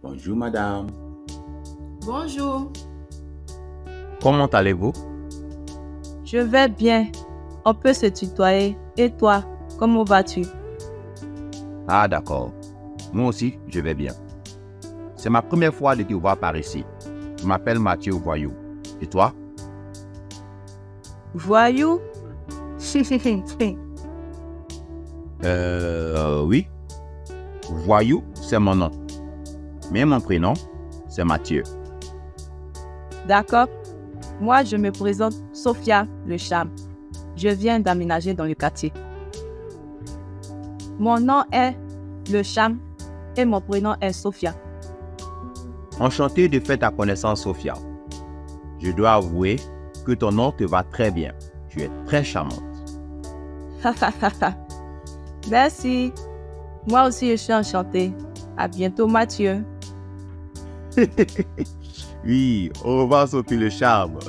Bonjour madame. Bonjour, Comment allez-vous? je vais bien. On peut se tutoyer. Et toi, comment vas-tu? Ah d'accord. Moi aussi, je vais bien. C'est ma première fois de te voir par ici. Je m'appelle Mathieu Voyou. Et toi? Voyou? Oui. Voyou, c'est mon nom. Mais mon prénom, c'est Mathieu. D'accord. Moi, je me présente Sophia Le Charme. Je viens d'aménager dans le quartier. Mon nom est Le Charme et mon prénom est Sophia. Enchanté de faire ta connaissance, Sophia. Je dois avouer que ton nom te va très bien. Tu es très charmante. Merci. Moi aussi, je suis enchantée. À bientôt, Mathieu. Oui, au revoir, Sophie le charme.